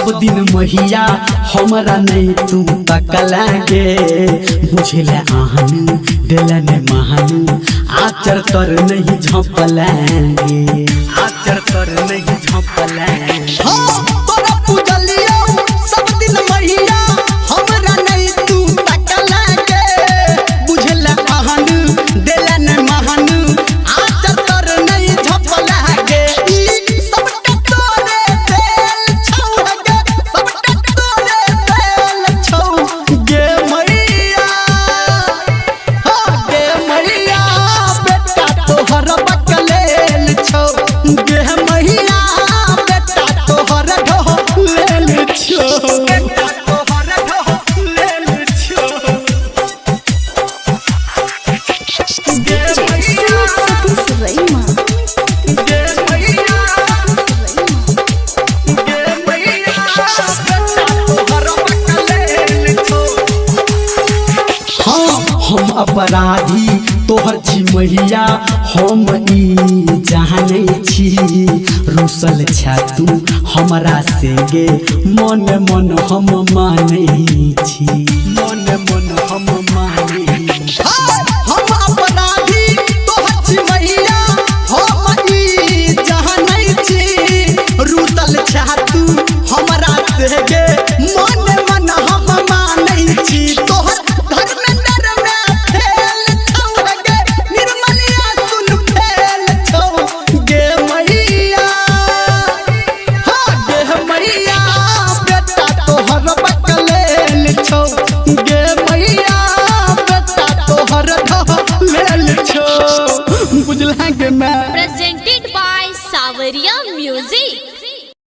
सब दिन महिया हमरा नहीं तू तकला गे बुझले आहन दिलन महान आचर तर नहीं झपलांगे आचर तर नहीं झपलांगे तोरा पूजलिया सब दिन महिया हमरा नहीं तू तकला गे बुझले आहन दिलन महान आचर तर नहीं झपलांगे सबटा तोरे दिल छौ गे सबटा तोरे दिल छौ गे मैया हां गे मैया बेटा तोहर बकलेल छौ गे मैया बेटा तोहर ढोलेल छौ बेटा तोहर ढोलेल छौ गे मैया Rayma. गे मैया गे मैया बेटा तोहर बकलेल छौ हाँ हम अपराधी तोहर छी मैया हम ई जाने छी रुसल छा तू हमरा से गे मन मन हम माने छी मन मन हम माने छी हम